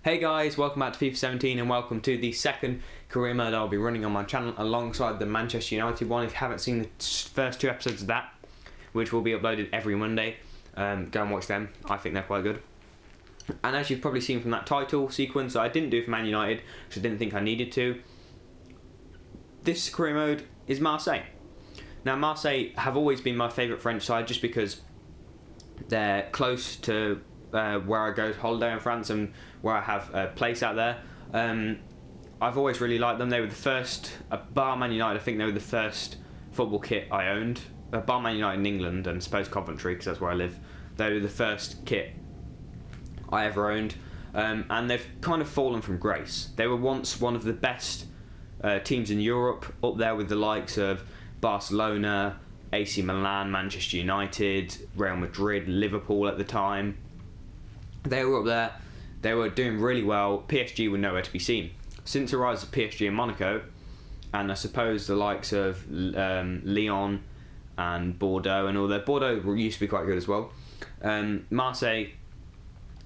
Hey guys, welcome back to FIFA 17 and welcome to the second career mode I'll be running on my channel alongside the Manchester United one. If you haven't seen the first two episodes of that, which will be uploaded every Monday, go and watch them. I think they're quite good. And as you've probably seen from that title sequence, I didn't do for Man United because I didn't think I needed to. This career mode is Marseille. Now Marseille have always been my favourite French side just because they're close to where I go to holiday in France and where I have a place out there. I've always really liked them. They were the first, bar Man United, I think they were the first football kit I owned. Bar Man United in England and suppose Coventry, because that's where I live. They were the first kit I ever owned. And they've kind of fallen from grace. They were once one of the best teams in Europe, up there with the likes of Barcelona, AC Milan, Manchester United, Real Madrid, Liverpool at the time. They were up there. They were doing really well. PSG were nowhere to be seen. Since the rise of PSG and Monaco, and I suppose the likes of Lyon and Bordeaux and all that. Bordeaux used to be quite good as well. Marseille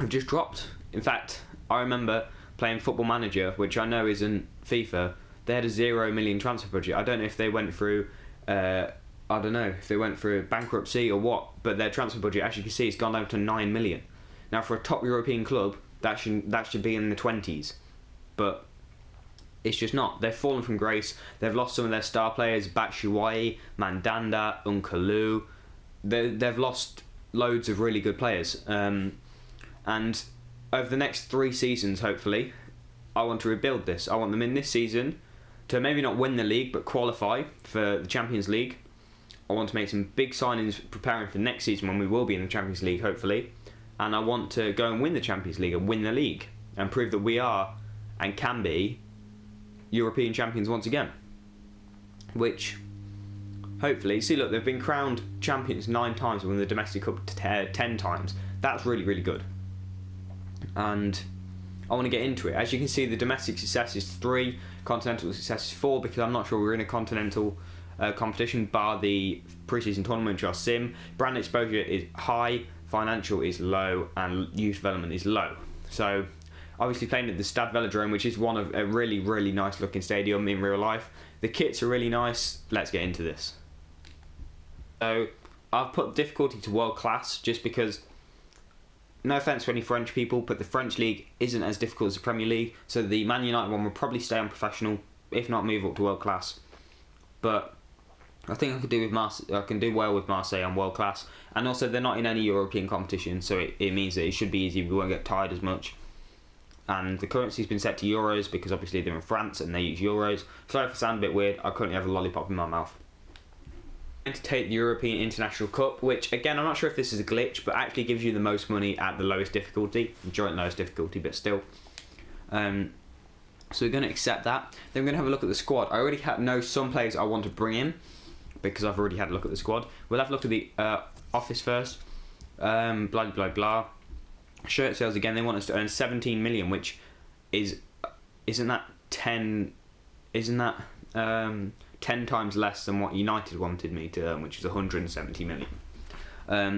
have just dropped. In fact, I remember playing Football Manager, which I know isn't FIFA. They had a 0 million transfer budget. I don't know if they went through bankruptcy or what, but their transfer budget, as you can see, has gone down to 9 million. Now, for a top European club, that should be in the 20s, but it's just not. They've fallen from grace. They've lost some of their star players, Batshuayi, Mandanda, Unkalu. They've lost loads of really good players. And over the next 3 seasons, hopefully, I want to rebuild this. I want them in this season to maybe not win the league, but qualify for the Champions League. I want to make some big signings preparing for next season when we will be in the Champions League, hopefully. And I want to go and win the Champions League and win the league and prove that we are and can be European champions once again. Which, hopefully, see, look, they've been crowned champions 9 times and won the domestic cup 10 times. That's really, really good. And I want to get into it. As you can see, the domestic success is 3, continental success is 4, because I'm not sure we're in a continental competition, bar the pre-season tournament, which are sim. Brand exposure is high, financial is low, and youth development is low. So, obviously playing at the Stade Velodrome, which is one of a really, really nice looking stadium in real life. The kits are really nice. Let's get into this. So, I've put difficulty to world class just because, no offence to any French people, but the French league isn't as difficult as the Premier League. So the Man United one will probably stay on professional, if not move up to world class. But I think I can do well with Marseille on world class, and also they're not in any European competition, so it means that it should be easy. We won't get tired as much. And the currency's been set to euros because obviously they're in France and they use euros. Sorry if I sound a bit weird. I currently have a lollipop in my mouth. I'm going to take the European International Cup, which again I'm not sure if this is a glitch, but actually gives you the most money at the lowest difficulty, joint lowest difficulty, but still. So we're going to accept that. Then we're going to have a look at the squad. I already know some players I want to bring in, because I've already had a look at the squad. We'll have a look at the office first. Blah, blah, blah. Shirt sales again, they want us to earn 17 million, which isn't that 10 times less than what United wanted me to earn, which is 170 million.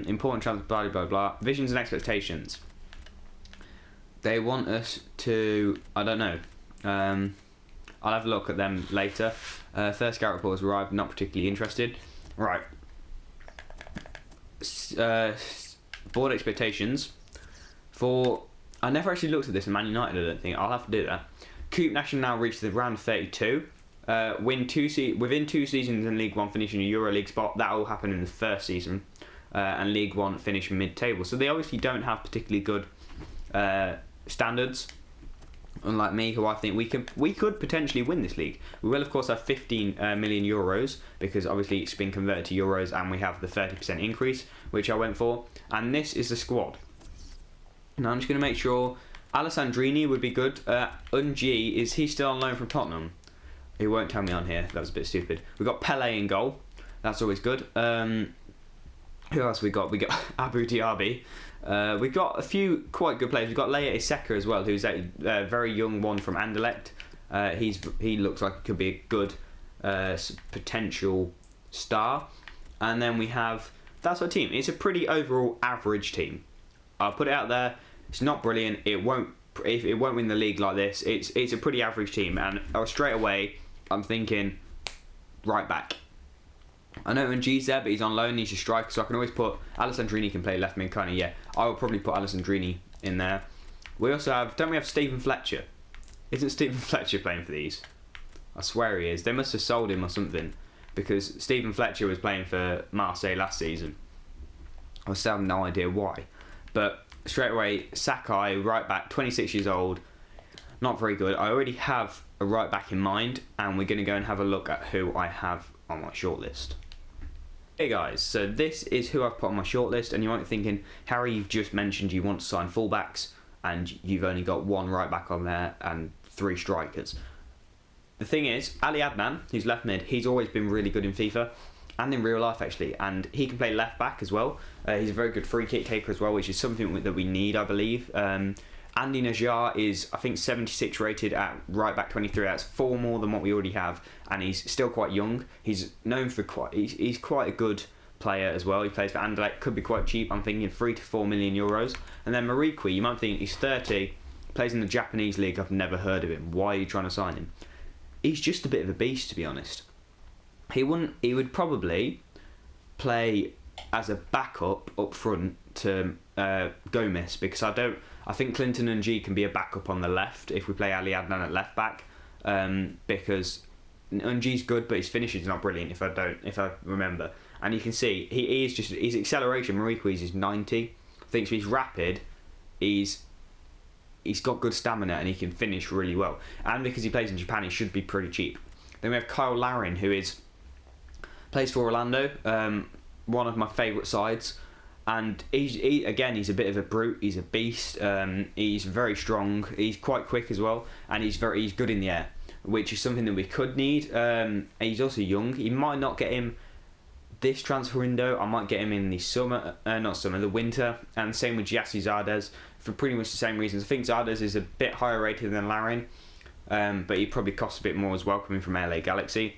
Important transfer, blah, blah, blah. Visions and expectations. They want us to, I don't know. I'll have a look at them later. First scout report has arrived, not particularly interested. Right. Board expectations. I never actually looked at this in Man United, I don't think. I'll have to do that. Coupe National now reached the round of 32. Within 2 seasons in League 1 finishing a Euro League spot. That will happen in the first season. And League 1 finish mid-table. So they obviously don't have particularly good standards. Unlike me, who I think we could potentially win this league. We will, of course, have 15 million euros because obviously it's been converted to euros, and we have the 30% increase, which I went for. And this is the squad. Now I'm just going to make sure. Alessandrini would be good. Unji, is he still on loan from Tottenham? He won't tell me on here. That was a bit stupid. We've got Pele in goal. That's always good. Who else we got? We got Abu Diaby. We've got a few quite good players. We've got Leia Iseka as well, who's a very young one from Anderlecht. He looks like he could be a good potential star. And then we have, that's our team. It's a pretty overall average team. I'll put it out there. It's not brilliant. It won't if it won't win the league like this. It's a pretty average team, and straight away I'm thinking right back. I know Ng's there, but he's on loan. He's a striker, so I can always put Alessandrini can play left mid, kind of. Yeah, I will probably put Alessandrini in there. We also have, don't we have Stephen Fletcher? Isn't Stephen Fletcher playing for these? I swear he is. They must have sold him or something, because Stephen Fletcher was playing for Marseille last season. I still have no idea why. But straight away, Sakai, right back, 26 years old, not very good. I already have a right back in mind, and we're going to go and have a look at who I have on my shortlist. Hey guys, so this is who I've put on my shortlist, and you might be thinking, Harry, you've just mentioned you want to sign fullbacks, and you've only got one right back on there and 3 strikers. The thing is, Ali Adnan, who's left mid, he's always been really good in FIFA and in real life actually, and he can play left back as well. He's a very good free kick taker as well, which is something that we need, I believe. Andy Najjar is, I think, 76 rated at right back 23. That's 4 more than what we already have, and he's still quite young. He's known for he's quite a good player as well. He plays for Anderlecht, could be quite cheap. I'm thinking 3 to 4 million euros. And then Marikwi, you might think he's 30, plays in the Japanese league. I've never heard of him. Why are you trying to sign him? He's just a bit of a beast, to be honest. He would probably play as a backup up front to Gomez, because I think Clinton Ng can be a backup on the left if we play Ali Adnan at left back, because Ng's good, but his finish is not brilliant if I remember. And you can see he is just his acceleration. Marikwi's is 90. I think so he's rapid. He's got good stamina and he can finish really well. And because he plays in Japan, he should be pretty cheap. Then we have Kyle Larin, who plays for Orlando, one of my favourite sides. And he's a bit of a brute. He's a beast. He's very strong. He's quite quick as well, and he's good in the air, which is something that we could need. He's also young. You might not get him this transfer window. I might get him in the the winter. And same with Gyasi Zardes for pretty much the same reasons. I think Zardes is a bit higher rated than Larin, but he probably costs a bit more as well, coming from LA Galaxy.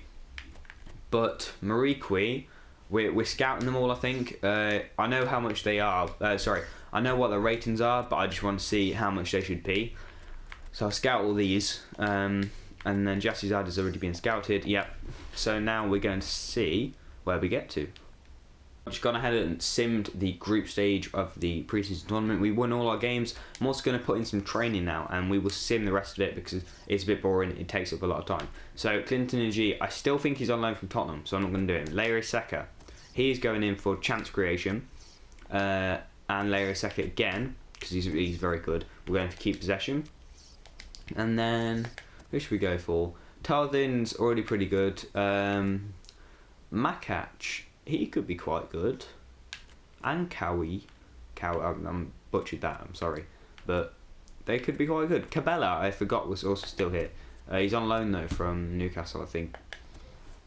But Marikwi, we're scouting them all, I think. I know how much they are. I know what their ratings are, but I just want to see how much they should be. So I'll scout all these. And then Gyasi Zardes has already been scouted. Yep. So now we're going to see where we get to. I've just gone ahead and simmed the group stage of the preseason tournament. We won all our games. I'm also going to put in some training now, and we will sim the rest of it because it's a bit boring. It takes up a lot of time. So Clinton Ng, I still think he's on loan from Tottenham, so I'm not going to do him. Leire Seka, he's going in for chance creation, and Leire Seka again because he's very good. We're going to keep possession, and then who should we go for? Tarthin's already pretty good. Makach, he could be quite good. And Cowie, I'm butchered that, I'm sorry. But they could be quite good. Cabela, I forgot, was also still here. He's on loan though from Newcastle, I think.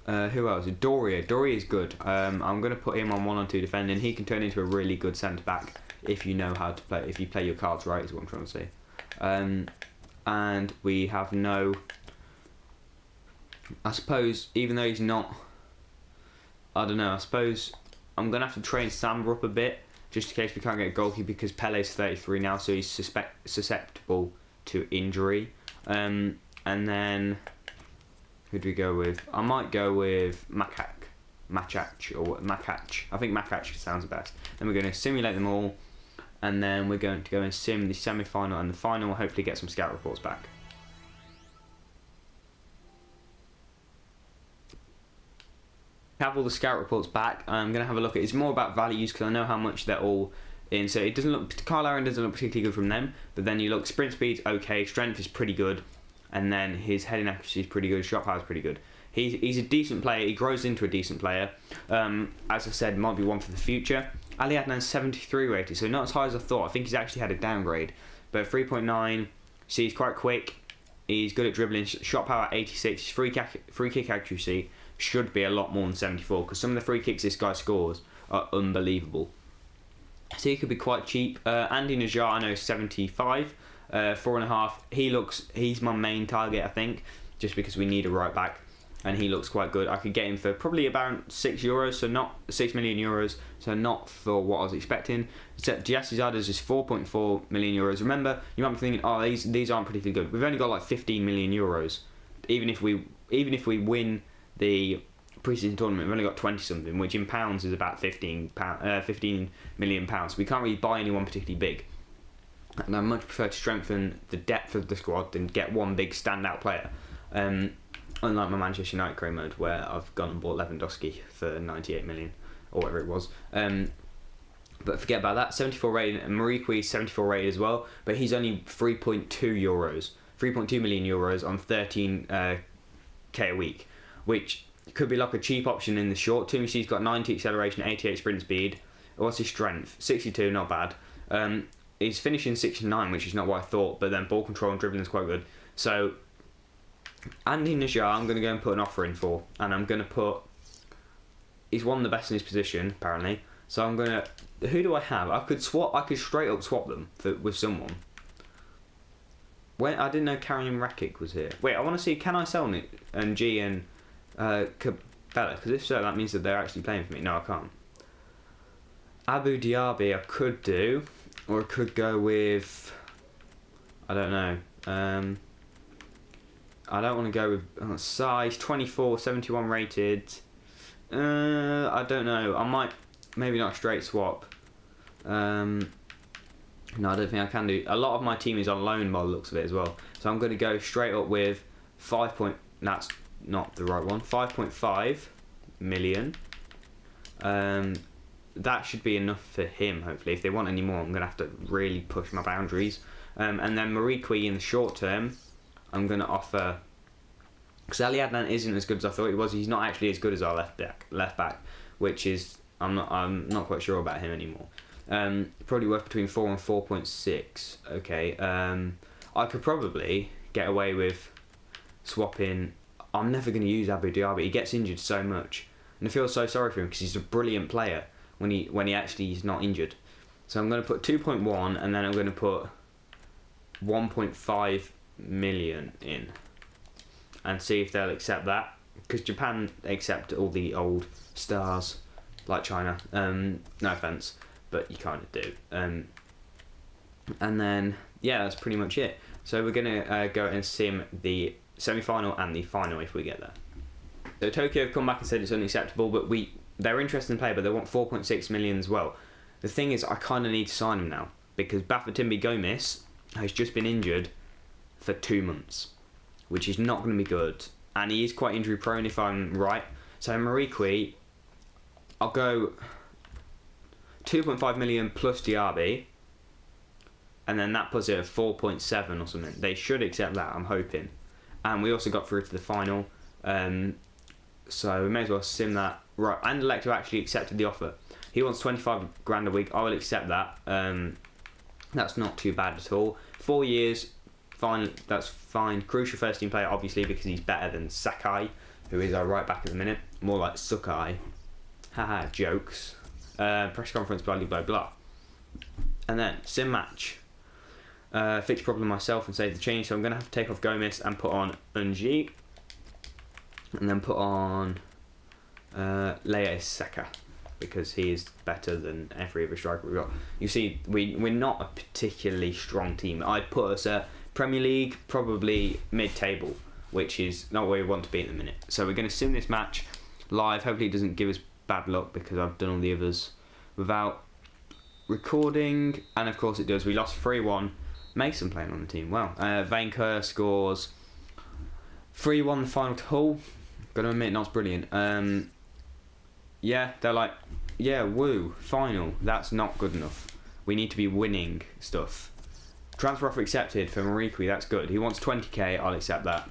Who else? Doria. Doria is good. I'm going to put him on 1 or 2 defending. He can turn into a really good centre-back if you know how to play. If you play your cards right, is what I'm trying to say. And we have no... I suppose, even though he's not... I don't know, I suppose I'm going to have to train Samba up a bit, just in case we can't get a goalkeeper, because Pele's 33 now, so he's susceptible to injury. And then, who do we go with? I might go with Makach. I think Makach sounds the best. Then we're going to simulate them all, and then we're going to go and sim the semi-final and the final. We'll hopefully get some scout reports back. Have all the scout reports back. I'm going to have a look at it. It's more about values because I know how much they're all in. So it doesn't look, Kyle Larin doesn't look particularly good from them, but then you look, sprint speed's okay, strength is pretty good, and then his heading accuracy is pretty good, shot power is pretty good. He's a decent player. He grows into a decent player. As I said, might be one for the future. Ali Adnan's 73 rated, so not as high as I thought. I think he's actually had a downgrade, but 3.9. See, he's quite quick. He's good at dribbling. Shot power 86. His free kick accuracy should be a lot more than 74, because some of the free kicks this guy scores are unbelievable. So he could be quite cheap. Andy Najjar, I know, 75, 4.5. He's my main target, I think, just because we need a right back. and he looks quite good. I could get him for probably about €6, so not €6 million, so not for what I was expecting. Except Gyasi Zardes is €4.4 million. Remember, you might be thinking, oh, these aren't particularly good. We've only got like €15 million. Even if we win the pre-season tournament, we've only got 20 something, which in pounds is about £15 million. We can't really buy anyone particularly big. And I much prefer to strengthen the depth of the squad than get one big standout player. Unlike my Manchester United career mode, where I've gone and bought Lewandowski for 98 million or whatever it was. But forget about that. 74 rated, and Muriqi 74 rated as well, but he's only €3.2 million on 13k a week, which could be like a cheap option in the short term. You see, he's got 90 acceleration, 88 sprint speed. What's his strength? 62, not bad. He's finishing 69, which is not what I thought, but then ball control and dribbling is quite good. So Andy Najjar, I'm going to go and put an offer in for, and I'm going to put. He's one of the best in his position, apparently. So I'm going to. Who do I have? I could straight up swap them with someone. When I didn't know Karim Rakic was here. Wait, I want to see. Can I sell and G and Cabela? Because if so, that means that they're actually playing for me. No, I can't. Abu Diaby, I could do, or I could go with. I don't know. I don't want to go with size 24, 71 rated. I don't know. I might maybe not a straight swap. No, I don't think I can do. A lot of my team is on loan by the looks of it as well. So I'm going to go straight up with that's not the right one. 5.5 million. That should be enough for him, hopefully. If they want any more, I'm going to have to really push my boundaries. And then Muriqi in the short term, I'm going to offer. Because Ali Adnan isn't as good as I thought he was. He's not actually as good as our left back, which is I'm not quite sure about him anymore. Probably worth between 4 and 4.6. Okay. I could probably get away with swapping. I'm never going to use Abu Diaby. He gets injured so much, and I feel so sorry for him because he's a brilliant player when he actually is not injured. So I'm going to put 2.1, and then I'm going to put 1.5 million in, and see if they'll accept that. Because Japan accept all the old stars, like China. No offense, but you kind of do. And then yeah, that's pretty much it. So we're gonna go and sim the semi-final and the final if we get there. So Tokyo have come back and said it's unacceptable, but they're interested in player, but they want 4.6 million as well. The thing is, I kind of need to sign him now because Bafétimbi Gomis has just been injured for 2 months, which is not going to be good, and he is quite injury prone if I'm right. So Muriqi, I'll go 2.5 million plus Diaby, and then that puts it at 4.7 or something. They should accept that, I'm hoping. And we also got through to the final, so we may as well sim that. Right, and Electo actually accepted the offer. He wants 25 grand a week. I will accept that. That's not too bad at all. 4 years, fine. That's fine. Crucial first team player, obviously, because he's better than Sakai, who is our right back at the minute. More like Sakai. Haha, jokes. Press conference, blah blah blah. And then sim match. Fix problem myself and save the change. So I'm gonna have to take off Gomis and put on Unji, and then put on Lea Seka, because he is better than every other striker we've got. You see, we're not a particularly strong team. I'd put us at Premier League, probably mid-table, which is not where we want to be at the minute. So we're going to sim this match live. Hopefully it doesn't give us bad luck, because I've done all the others without recording. And of course it does. We lost 3-1. Mason playing on the team. Well, Vainker scores 3-1 the final to Hull. Gotta admit, not brilliant. Yeah, they're like, yeah, woo, final. That's not good enough. We need to be winning stuff. Transfer offer accepted for Muriqi, that's good. He wants 20k, I'll accept that.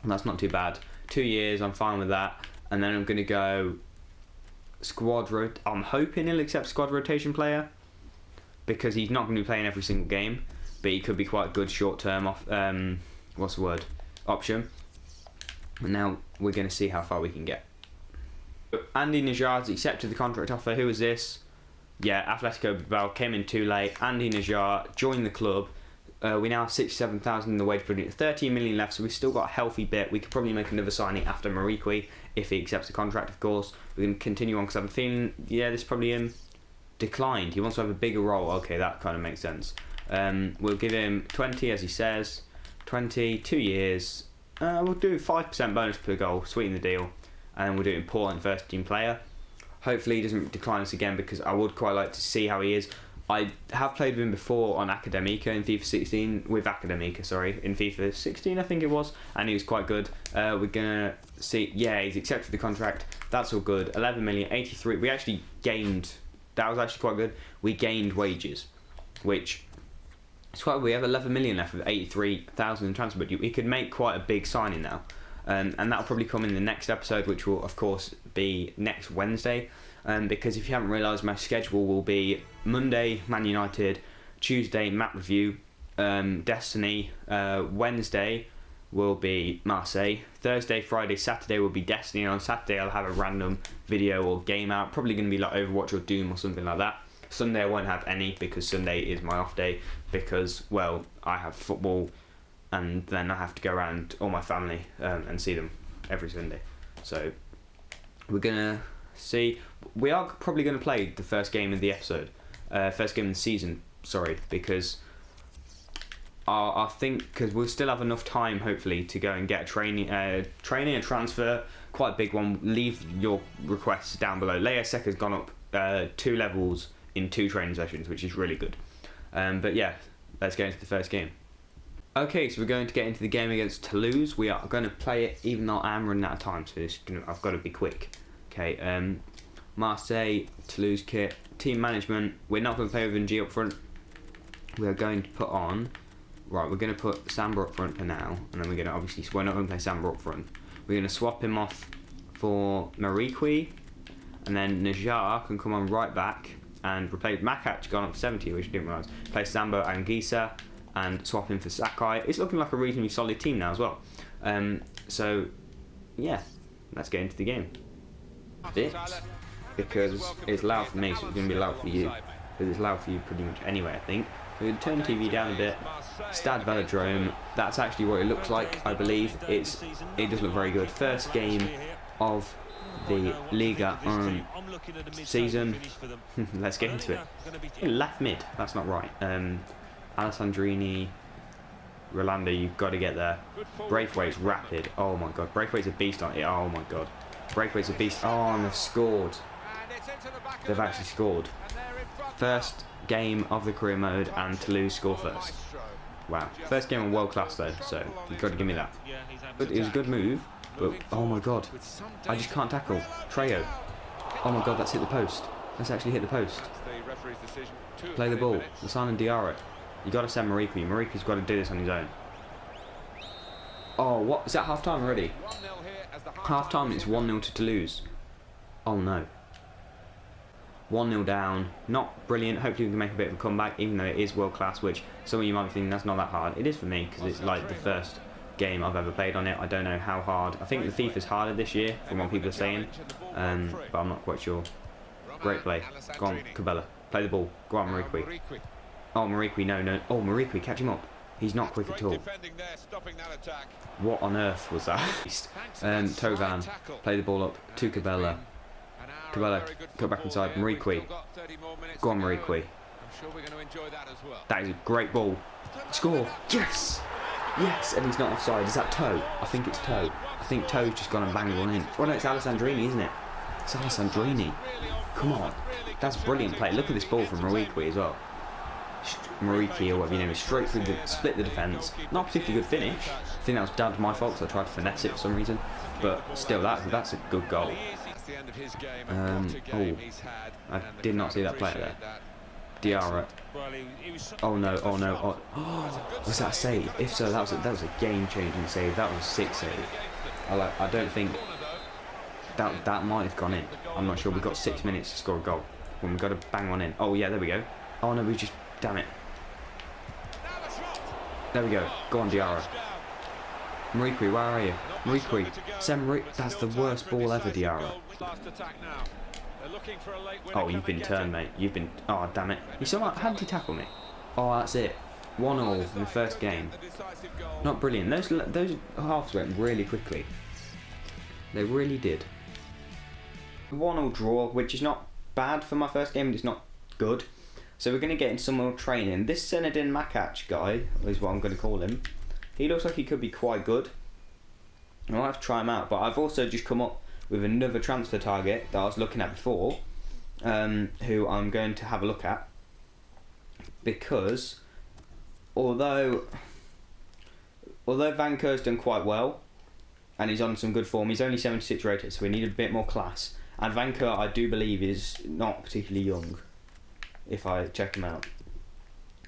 That's not too bad. 2 years, I'm fine with that. And then I'm going to go I'm hoping he'll accept squad rotation player, because he's not going to be playing every single game, but he could be quite a good short-term option. And now we're going to see how far we can get. Andy Najjar's accepted the contract offer. Who is this? Yeah, Atletico Bilbao came in too late. Andy Najjar joined the club We now have 67,000 in the wage budget, 13 million left, so we've still got a healthy bit. We could probably make another signing after Marikwi, if he accepts the contract, of course. We can continue on, because I'm feeling, yeah, this is probably him declined. He wants to have a bigger role. Okay, that kind of makes sense. We'll give him 20, as he says. 20, 2 years. We'll do 5% bonus per goal, sweeten the deal. And we'll do important first team player. Hopefully he doesn't decline us again, because I would quite like to see how he is. I have played with him before on Academica in FIFA 16, with Academica, sorry, in FIFA 16 I think it was, and he was quite good. We're gonna see, yeah, he's accepted the contract, that's all good. 11 million, 83, we actually gained, that was actually quite good. We gained wages, which is quite, we have 11 million left with 83,000 in transfer budget. We could make quite a big signing now, and that'll probably come in the next episode, which will of course be next Wednesday. Because if you haven't realised, my schedule will be Monday, Man United, Tuesday, map review, Destiny, Wednesday will be Marseille, Thursday, Friday, Saturday will be Destiny, and on Saturday I'll have a random video or game out, probably going to be like Overwatch or Doom or something like that. Sunday I won't have any, because Sunday is my off day, because, well, I have football, and then I have to go around all my family and see them every Sunday. So we're going to see, we are probably going to play the first game of the episode, first game of the season, sorry, because I think, because we'll still have enough time hopefully to go and get a training and transfer, quite a big one. Leave your requests down below. Leo Seka's gone up 2 levels in 2 training sessions, which is really good. But yeah, let's get into the first game. Okay, so we're going to get into the game against Toulouse. We are going to play it, even though I am running out of time, so I've got to be quick. Okay, Marseille, Toulouse kit, team management. We're not going to play with Ng up front. We are going to put on, right, we're going to put Samba up front for now, and then we're going to, obviously, we're not going to play Samba up front. We're going to swap him off for Marikwi, and then Najar can come on right back and replace Makac, gone up to 70, which I didn't realise. Play Samba and Gisa and swap him for Sakai. It's looking like a reasonably solid team now as well. So, yeah, let's get into the game. Bit, because it's loud for me, so it's going to be loud for you, because it's loud for you pretty much anyway, I think. We're going to turn the TV down a bit. Stade Velodrome, that's actually what it looks like, I believe. It does look very good. First game of the Liga 1 season. Let's get into it. Left mid, that's not right. Alessandrini, Rolando, you've got to get there. Braithwaite's rapid, oh my god. Braithwaite's a beast on it, oh my god. Braithwaite's a beast. Oh, and they've scored. They've actually scored. First game of the career mode, and Toulouse score first. Wow. First game on world class though, so you've got to give me that. But it was a good move, but oh my god. I just can't tackle. Trejo. Oh my god, that's hit the post. That's actually hit the post. Play the ball. Lassana Diarra. You got to send Marikwi. Marikwi's got to do this on his own. Oh, what? Is that half time already? Half time, it's 1-0 to Toulouse. Oh no. 1-0 down. Not brilliant. Hopefully we can make a bit of a comeback, even though it is world class, which some of you might be thinking that's not that hard. It is for me, because it's like the first game I've ever played on it. I don't know how hard. I think the FIFA's harder this year, from what people are saying, but I'm not quite sure. Great play. Go on, Cabela. Play the ball. Go on, Marikwi. Oh, Marikwi, no. Oh, Marikwi, catch him up. He's not quick at all. What on earth was that? Tovan, play the ball up to Cabela. Cabela, go back inside. Marikwi. Go on, Marikwi. That is a great ball. Score. Yes! Yes, and he's not offside. Is that Toe? I think it's Toe. I think Toe's just gone and banged one in. Oh no, it's Alessandrini, isn't it? It's Alessandrini. Come on. That's brilliant play. Look at this ball from Marikwi as well. Marikwi, or whatever your name is, straight through the, split the defence. Not particularly good finish. I think that was down to my fault, because I tried to finesse it for some reason. But still, that's a good goal. Oh, I did not see that player there. Diarra. Oh no, oh no, oh, was that a save? If so, that was a game-changing save. That was a sick save. I don't think that might have gone in. I'm not sure. We've got 6 minutes to score a goal. When we've got to bang one in. Oh yeah, there we go. Oh no, we just, damn it. There we go. Go on, Diarra. Marikwi, where are you? Marikwi. That's the worst ball ever, Diarra. Oh, you've been turned, mate. You've been... Oh, damn it. You saw that? How did he tackle me? Oh, that's it. 1-1 in the first game. Not brilliant. Those halves went really quickly. They really did. 1-1 draw, which is not bad for my first game, but it's not good. So we're going to get into some more training. This Zinedine Makac guy is what I'm going to call him. He looks like he could be quite good. I'll have to try him out, but I've also just come up with another transfer target that I was looking at before, who I'm going to have a look at, because although Van Kerr's done quite well and he's on some good form, he's only 76 rated, so we need a bit more class. And Van Kerr, I do believe, is not particularly young, if I check him out.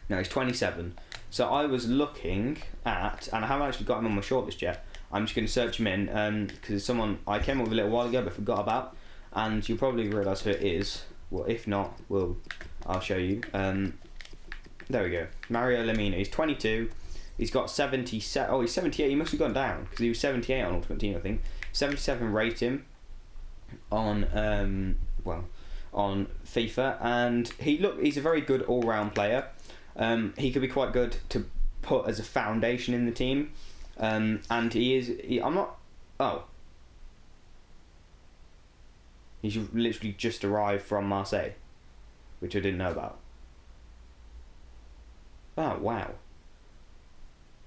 No, he's 27. So I was looking at, and I haven't actually got him on my shortlist yet. I'm just going to search him in, because it's someone I came up with a little while ago but forgot about, and you'll probably realise who it is. Well, if not, I'll show you. There we go. Mario Lemina. He's 22. He's got 77. Oh, he's 78. He must have gone down because he was 78 on Ultimate Team, I think. 77 rating on on FIFA, and he's a very good all-round player. He could be quite good to put as a foundation in the team, and he's literally just arrived from Marseille, which I didn't know about. Oh wow.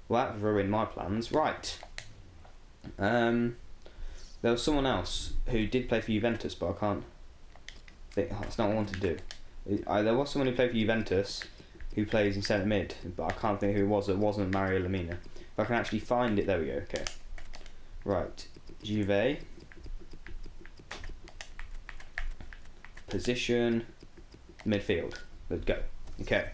Well, that ruined my plans. Right. There was someone else who did play for Juventus, but I can't think. That's not what I wanted to do. There was someone who played for Juventus who plays in centre mid, but I can't think who it was. It wasn't Mario Lemina. If I can actually find it, there we go. Okay. Right. Juve. Position. Midfield. Let's go. Okay.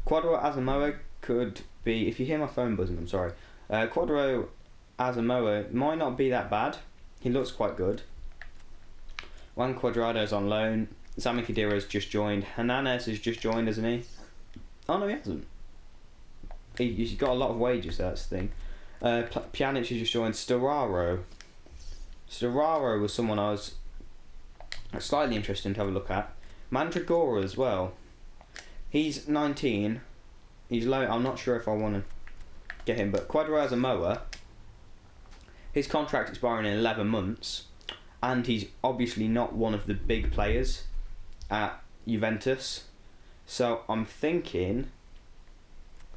Quadro Asamoah could be, if you hear my phone buzzing, I'm sorry. Quadro Asamoah might not be that bad. He looks quite good. Juan Cuadrado's on loan. Sami Khedira's just joined. Hernandez has just joined, hasn't he? Oh no, he hasn't. He's got a lot of wages, that's the thing. Pjanic has just joined. Storaro was someone I was slightly interested to have a look at. Mandragora as well. He's 19. He's low. I'm not sure if I want to get him, but Quadro Asamoah, his contract expiring in 11 months, and he's obviously not one of the big players at Juventus. So I'm thinking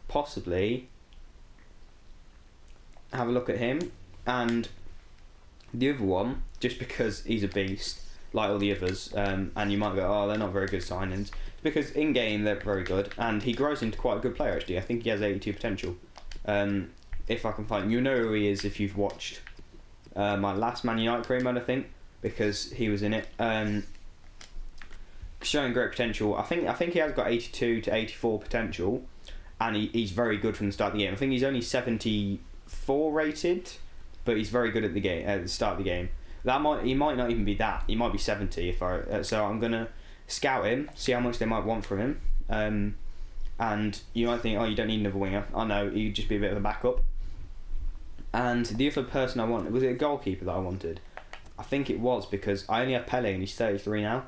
possibly have a look at him, and the other one, just because he's a beast like all the others, and you might go, oh, they're not very good signings, because in game they're very good, and he grows into quite a good player actually. I think he has 82 potential. If I can find him. You know who he is if you've watched my last Man United career mode, I think, because he was in it. Showing great potential. I think he has got 82 to 84 potential, and he's very good from the start of the game. I think he's only 74 rated, but he's very good at the game at the start of the game. He might not even be that. He might be 70 if I. So I'm gonna scout him, see how much they might want from him. And you might think, oh, you don't need another winger. I know, he'd just be a bit of a backup. And the other person I wanted, was it a goalkeeper that I wanted? I think it was, because I only have Pele and he's 33 now.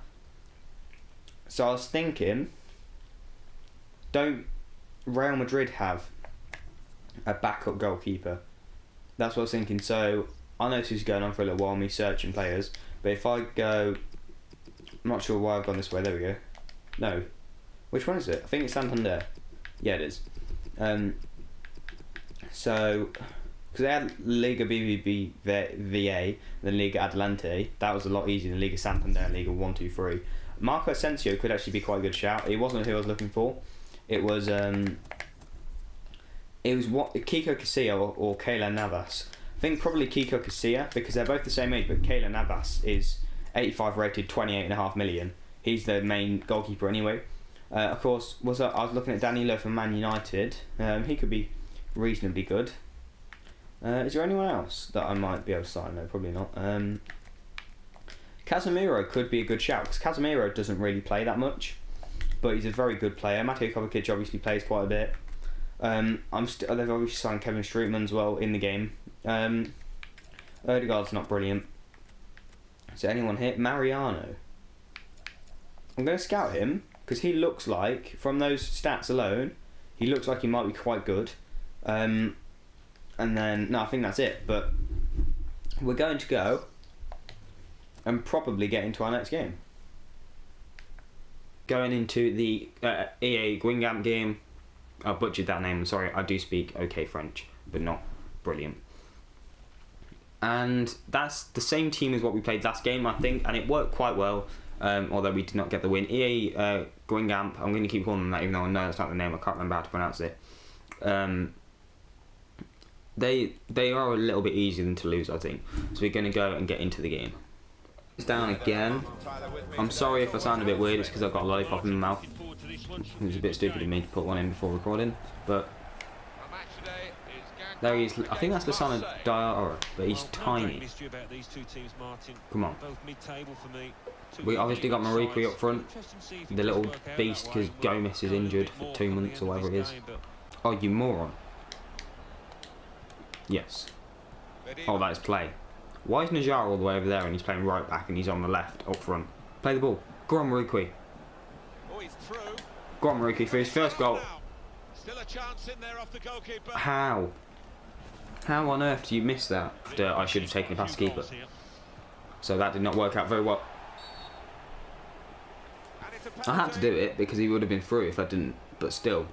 So I was thinking, don't Real Madrid have a backup goalkeeper? That's what I was thinking. So I know this is going on for a little while, me searching players, but if I go, I'm not sure why I've gone this way, there we go. No. Which one is it? I think it's Santander. Yeah, it is. So, because they had Liga BBVA, then Liga Adelante, that was a lot easier than Liga Santander and Liga 1, 2, 3. Marco Asensio could actually be quite a good shout. He wasn't who I was looking for. It was what Kiko Casilla or Keylor Navas. I think probably Kiko Casilla, because they're both the same age, but Keylor Navas is 85 rated, 28.5 million. He's the main goalkeeper anyway. Of course, I was looking at Danilo from Man United. He could be reasonably good. Is there anyone else that I might be able to sign? No, probably not. Casemiro could be a good shout, because Casemiro doesn't really play that much, but he's a very good player. Mateo Kovacic obviously plays quite a bit. They've obviously signed Kevin Streetman as well in the game. Odegaard's not brilliant. Is there anyone here? Mariano. I'm going to scout him, because he looks like, from those stats alone, He looks like he might be quite good. And then, no, I think that's it. But we're going to go and probably get into our next game. Going into the EA Guingamp game. I butchered that name, I'm sorry. I do speak okay French, but not brilliant. And that's the same team as what we played last game, I think, and it worked quite well, although we did not get the win. EA Guingamp, I'm going to keep calling them that, even though I know that's not the name, I can't remember how to pronounce it. They are a little bit easier than Toulouse, I think. So we're going to go and get into the game. It's down again. I'm sorry if I sound a bit weird, it's because I've got a lollipop in my mouth. It was a bit stupid of me to put one in before recording, but there he is. I think that's Lassana Diarra, but he's tiny. Come on. We obviously got Mariqui up front, the little beast, because Gomez is injured for 2 months or whatever it is. Oh, you moron. Yes. Oh, that is play. Why is Najar all the way over there and he's playing right back and he's on the left, up front? Play the ball. Go on, Mariqui. Go on, Mariqui, for his first goal. How? How on earth do you miss that? I should have taken it past the keeper. So that did not work out very well. I had to do it because he would have been through if I didn't, but still.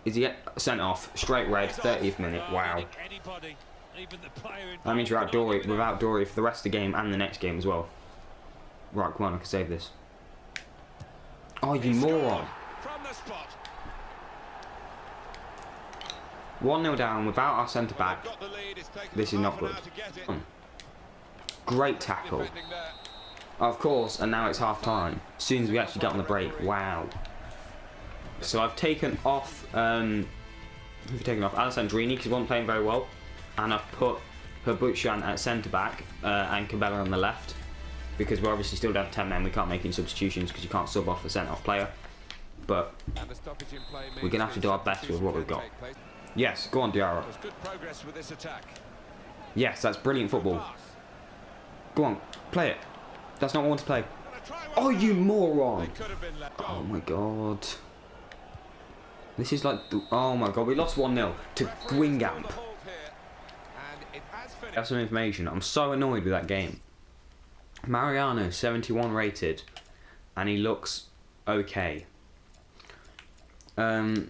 Is he sent off? Straight red, 30th minute. Wow. That means you're without Dory for the rest of the game and the next game as well. Right, come on, I can save this. Oh, you moron. 1-0 down without our centre-back. This is not good. Great tackle. Of course, and now it's half-time. As soon as we actually get on the break. Wow. So I've taken off... who've taken off? Alessandrini, because he wasn't playing very well. And I've put Herbuchan at centre-back and Cabella on the left. Because we're obviously still down to 10 men. We can't make any substitutions because you can't sub off a centre-off player. But we're going to have to do our best with what we've got. Yes, go on, Diarra. Yes, that's brilliant football. Go on, play it. That's not what I want to play. Oh, you moron! Oh my god. This is like... Oh my god, we lost 1-0 to Guingamp. That's some information. I'm so annoyed with that game. Mariano, 71 rated. And he looks okay. I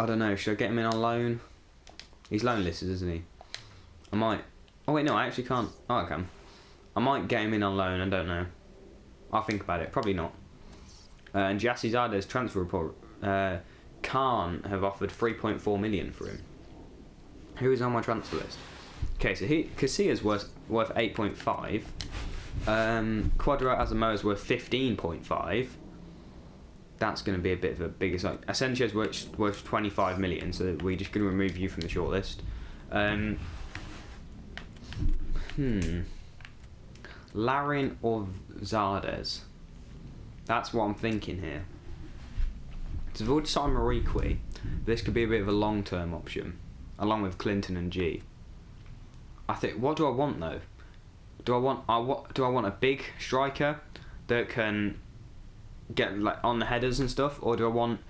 don't know, should I get him in on loan? He's loan listed, isn't he? I might... Oh wait, no, I actually can't. Oh, I can. I might get him in on loan, I don't know. I'll think about it, probably not. And Gyasi Zardes transfer report. Khan have offered 3.4 million for him. Who is on my transfer list? Okay, so Casillas worth 8.5. Quadra Asamoah is worth 15.5. That's going to be a bit of a bigger site. Asensio is worth 25 million, so we're just going to remove you from the shortlist. Larin or Zardes? That's what I'm thinking here. So we've already signed Mariqui. This could be a bit of a long-term option, along with Clinton and G. I think. What do I want though? Do I want a big striker that can get like on the headers and stuff, or do I want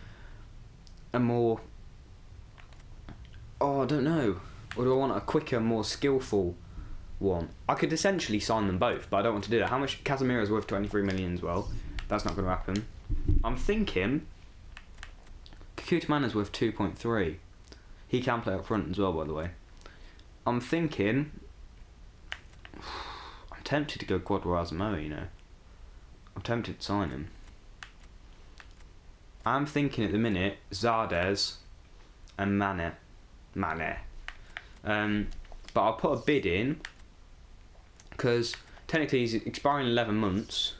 a more... Oh, I don't know. Or do I want a quicker, more skillful one? I could essentially sign them both, but I don't want to do that. How much? Casemiro's worth 23 million as well. That's not going to happen. I'm thinking Kukutamana's worth 2.3. He can play up front as well, by the way. I'm thinking... I'm tempted to go Quadra Asamoah, you know. I'm tempted to sign him. I'm thinking at the minute Zardes and Mane. But I'll put a bid in because technically he's expiring in 11 months.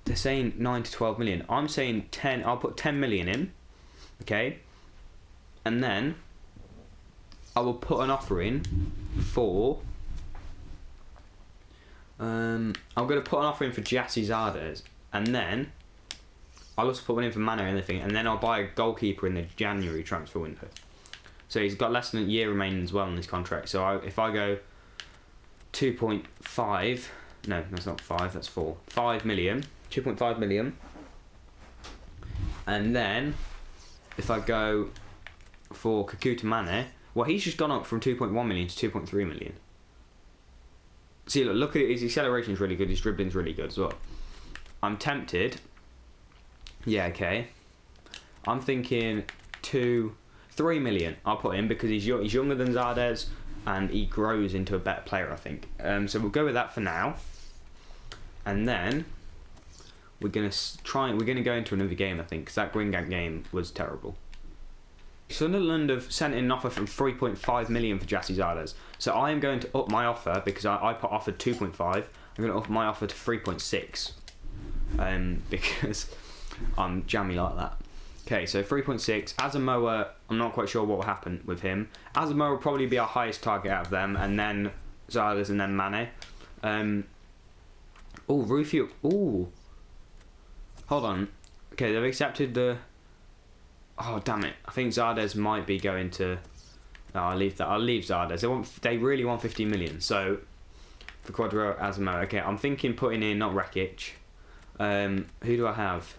They're saying 9 to 12 million. I'm saying 10. I'll put 10 million in. Okay. And then I will put an offer in for... I'm going to put an offer in for Gyasi Zardes, and then I'll also put one in for Mane and everything, and then I'll buy a goalkeeper in the January transfer window. So he's got less than a year remaining as well in his contract. So if I go 2.5, no, that's not 5, that's 4. 5 million, 2.5 million, And then, if I go for Kakuta Mane, well, he's just gone up from 2.1 million to 2.3 million. See, look at it. His acceleration is really good. His dribbling's really good as well. I'm tempted. Yeah, okay. I'm thinking 3 million. I'll put him because he's younger than Zardes, and he grows into a better player, I think. So we'll go with that for now. And then we're gonna go into another game, I think, because that Guingamp game was terrible. Sunderland have sent in an offer from 3.5 million for Gyasi Zardes. So I am going to up my offer because I offered 2.5. I'm going to up my offer to 3.6. Because I'm jammy like that. Okay, so 3.6. Asamoah, I'm not quite sure what will happen with him. Asamoah will probably be our highest target out of them, and then Zardes, and then Mane. Rufio. Ooh. Hold on. Okay, they've accepted the... Oh, damn it. I think Zardes might be going to... No, I'll leave that. I'll leave Zardes. They really want 15 million, so... For Cuadrado, Asamoah. Okay, I'm thinking putting in, not Rekic. Who do I have?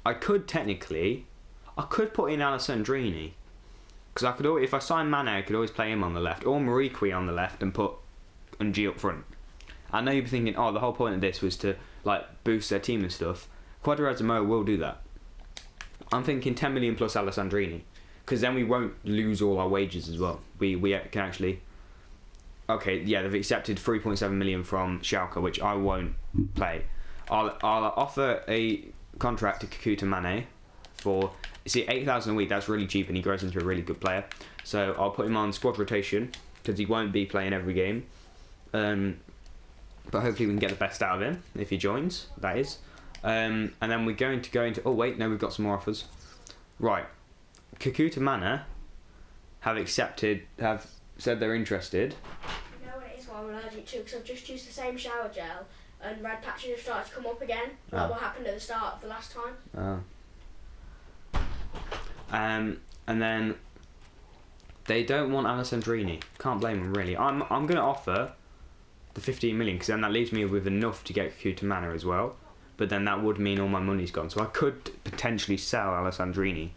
I could technically... I could put in Alessandrini. Because I could always, if I sign Mane, I could always play him on the left. Or Mariqui on the left and put Ng up front. I know you'll be thinking, oh, the whole point of this was to like boost their team and stuff. Cuadrado, Asamoah will do that. I'm thinking 10 million plus Alessandrini, because then we won't lose all our wages as well. We can actually... Okay, yeah, they've accepted 3.7 million from Schalke, which I won't play. I'll offer a contract to Kakuta Mane for... You see, 8,000 a week, that's really cheap, and he grows into a really good player. So I'll put him on squad rotation, because he won't be playing every game. But hopefully we can get the best out of him, if he joins, that is. And then we're going to go into... Oh, wait, no, we've got some more offers. Right. Kakuta Mane have said they're interested. You know what it is, why I'm allergic to? Because I've just used the same shower gel, and red patches have started to come up again, like what happened at the start of the last time. And then they don't want Alessandrini. Can't blame them, really. I'm going to offer the 15 million, because then that leaves me with enough to get Kakuta Mane as well. But then that would mean all my money's gone. So I could potentially sell Alessandrini,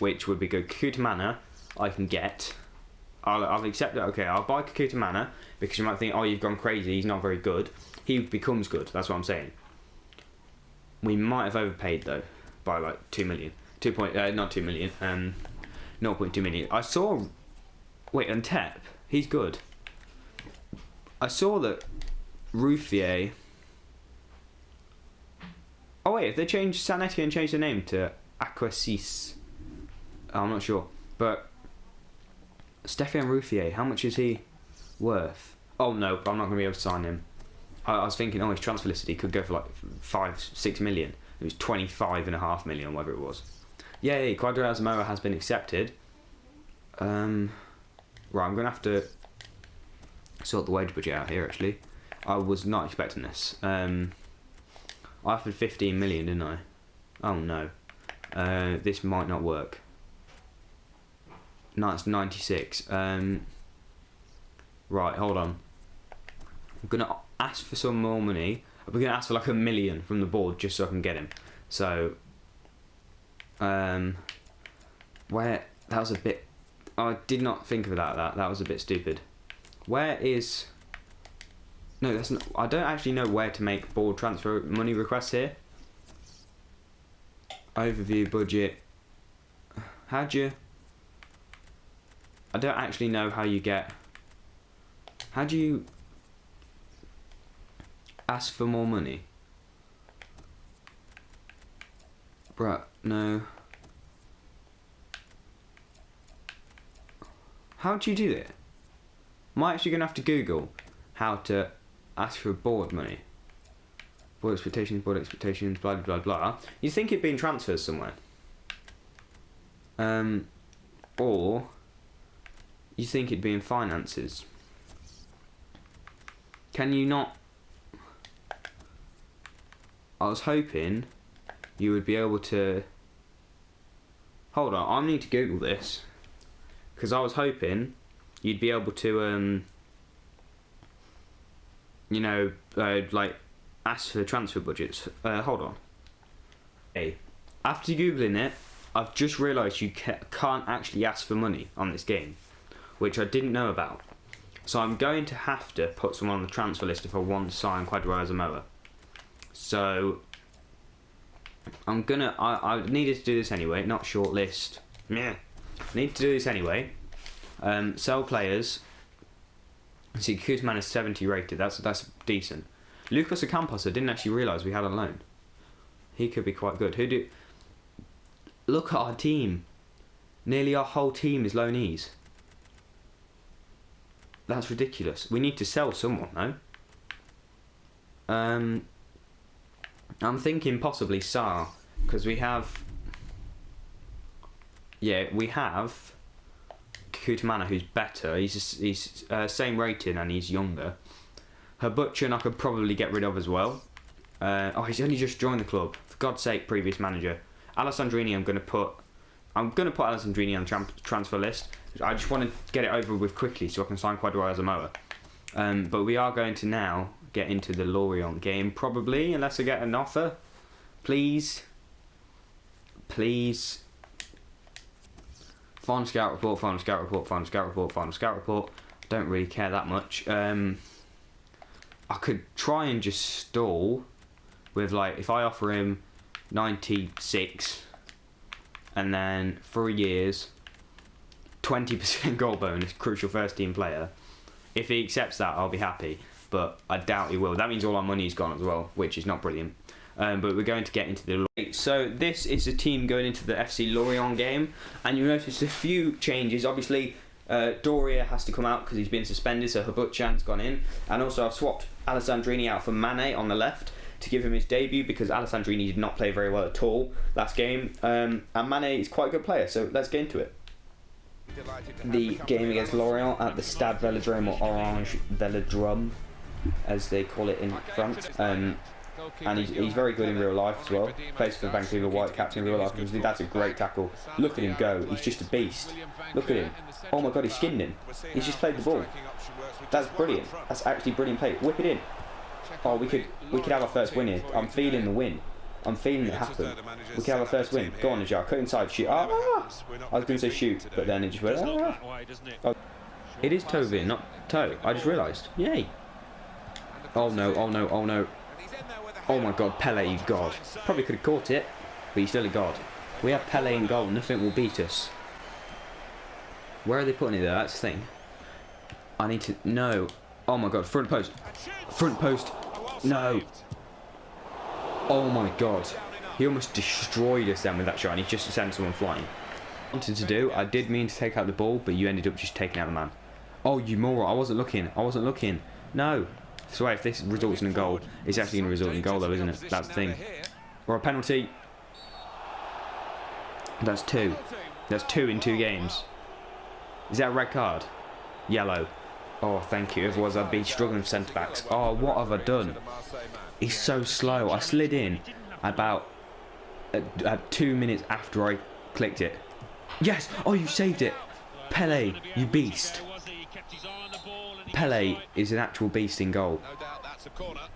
which would be good. Kakuta Mane I can get. I'll accept it. Okay, I'll buy Kakuta Mane, because you might think, oh, you've gone crazy, he's not very good. He becomes good, that's what I'm saying. We might have overpaid, though, by like 2 million. Not 2 million, 0.2 million. I saw... Wait, and Tep, he's good. I saw that Ruffier... Oh wait, if they changed Sanetti and changed the name to Aquasis, I'm not sure. But Stefan Ruffier, how much is he worth? Oh no, I'm not going to be able to sign him. I was thinking, oh, his transfer list, he could go for like 5-6 million. It was 25.5 million, whatever it was. Yay, Cuadrado, Asamoah has been accepted. Right, I'm going to have to sort the wage budget out here, actually. I was not expecting this. I offered 15 million, didn't I? Oh no. This might not work. No, it's 96. Right, hold on. I'm going to ask for some more money. I'm going to ask for like 1 million from the board just so I can get him. So, where... That was a bit... I did not think of that. That was a bit stupid. Where is... No, that's not... I don't actually know where to make board transfer money requests here. Overview, budget. How'd you... I don't actually know how you get... How do you... ask for more money? Bruh, no. How do you do it? Am I actually going to have to Google how to ask for board money? Board expectations, blah, blah, blah. You'd think it'd be in transfers somewhere. Or you think it'd be in finances. Can you not... I was hoping you would be able to... Hold on, I need to Google this. Because I was hoping you'd be able to, you know, like, ask for transfer budgets. Hold on. Hey, after googling it, I've just realised you can't actually ask for money on this game, which I didn't know about. So I'm going to have to put someone on the transfer list if I want to sign Kwadwo Asamoah. So I needed to do this anyway, not shortlist. Yeah, need to do this anyway. Sell players. See, Kuzman is 70 rated. That's decent. Lucas Ocampos, I didn't actually realise we had on loan. He could be quite good. Look at our team. Nearly our whole team is loanees. That's ridiculous. We need to sell someone, though. I'm thinking possibly Sarr, because we have... Yeah, we have Kutmana, who's better. He's same rating and he's younger. Habutchan I could probably get rid of as well. He's only just joined the club. For God's sake, previous manager. Alessandrini, I'm going to put Alessandrini on the transfer list. I just want to get it over with quickly so I can sign Kwadwo Asamoah. But we are going to now get into the Lorient game, probably, unless I get an offer. Please. Final scout report, final scout report, final scout report, final scout report. Don't really care that much. I could try and just stall with, like, if I offer him 96 and then 3 years, 20% goal bonus, crucial first team player. If he accepts that, I'll be happy, but I doubt he will. That means all our money's gone as well, which is not brilliant. But we're going to get into the... So this is the team going into the FC Lorient game, and you'll notice a few changes. Obviously, Doria has to come out because he's been suspended, so Habutchan's gone in. And also I've swapped Alessandrini out for Mane on the left to give him his debut, because Alessandrini did not play very well at all last game. And Mane is quite a good player, so let's get into it. The game against Lorient at the Stade Velodrome, or Orange Velodrome, as they call it in France. And he's very good in real life as well. Plays for Vancouver Whitecaps in real life. That's a great tackle. Look at him go. He's just a beast. Look at him. Oh my god, he skinned him. He's just played the ball. That's brilliant. That's actually brilliant play. Whip it in. Oh, we could have our first win here. I'm feeling the win. I'm feeling it happen. We can have our first win. Go on, Najar. Cut inside. Shoot. I was going to say shoot, but then it just went. Oh. It is Tovin, not Toe. I just realised. Yay. Oh no, oh no, oh no. Oh my god, Pele, you god. Probably could have caught it, but he's still a god. We have Pele in goal, nothing will beat us. Where are they putting it there? That's the thing. I need to... No. Oh my god, front post. Front post. No. Oh my god. He almost destroyed us then with that shot, and he just sent someone flying. Wanted to do, I did mean to take out the ball, but you ended up just taking out the man. Oh, you moron. I wasn't looking. No. So if this results in a goal, it's actually going to result in a goal though, isn't it? That's the thing. Or a penalty. That's two. That's 2 in 2 games. Is that a red card? Yellow. Oh, thank you. Otherwise I'd be struggling with centre-backs. Oh, what have I done? He's so slow. I slid in about 2 minutes after I clicked it. Yes! Oh, you saved it! Pele, you beast. Pele is an actual beast in goal.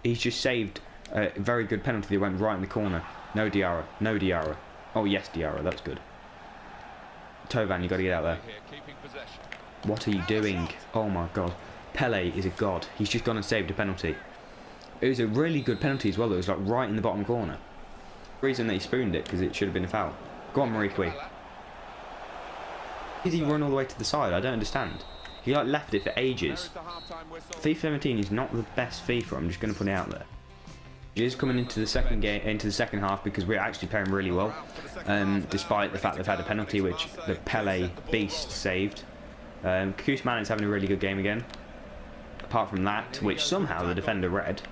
He's just saved a very good penalty that went right in the corner. No Diarra. No Diarra. Oh, yes, Diarra. That's good. Tovan, you got to get out there. What are you doing? Oh, my God. Pele is a god. He's just gone and saved a penalty. It was a really good penalty as well. It was like right in the bottom corner. The reason they spooned it, because it should have been a foul. Go on, Mariqui. Did he run all the way to the side? I don't understand. He like left it for ages. FIFA 17 is not the best FIFA. I'm just going to put it out there. It is coming into the second game, into the second half, because we're actually playing really well, despite the fact they've had a penalty which the Pele beast saved. Kuzman is having a really good game again. Apart from that, which somehow the defender read.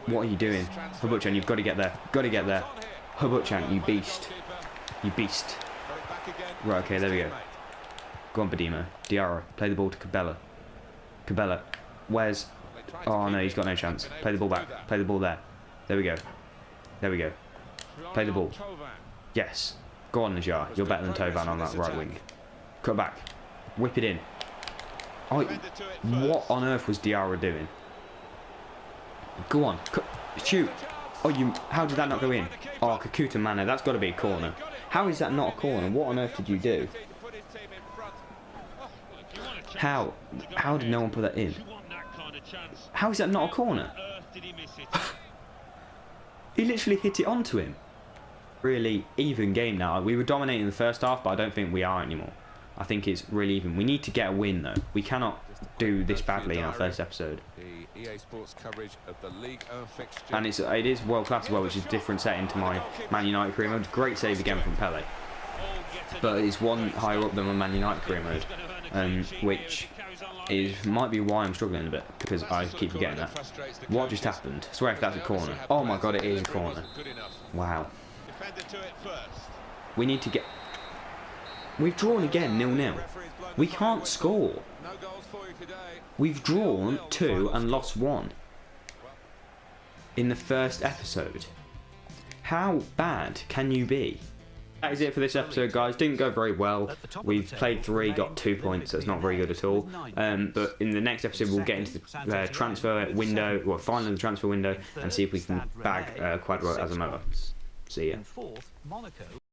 What are you doing, Habutchan? You've got to get there. Got to get there, Habutchan. You beast. You beast. Right. Okay. There we go. Go on, Badimo. Diarra. Play the ball to Cabella. Cabella. Where's... Oh, no, he's got no chance. Play the ball back. Play the ball there. There we go. There we go. Play the ball. Yes. Go on, Najar. You're better than Tovan on that right wing. Cut back. Whip it in. Oh, what on earth was Diarra doing? Go on. Shoot. Oh, how did that not go in? Oh, Kakuta Mane, that's got to be a corner. How is that not a corner? What on earth did you do? How? How did no one put that in? How is that not a corner? He literally hit it onto him. Really even game now. We were dominating the first half, but I don't think we are anymore. I think it's really even. We need to get a win, though. We cannot do this badly in our first episode. And it is world class as well, which is a different setting to my Man United career mode. Great save again from Pele, but it's one higher up than my Man United career mode, which might be why I'm struggling a bit, because I keep forgetting that. What just happened? I swear if that's a corner. Oh my god, it is a corner. Wow. We need to get... We've drawn again, 0-0. We can't score. We've drawn 2 and lost 1 in the first episode. How bad can you be? That is it for this episode, guys. Didn't go very well. We've played 3, got 2 points. That's not very good at all. But in the next episode, we'll get into the transfer window, or finally the transfer window, and see if we can bag Cuadrado as a motor. See ya.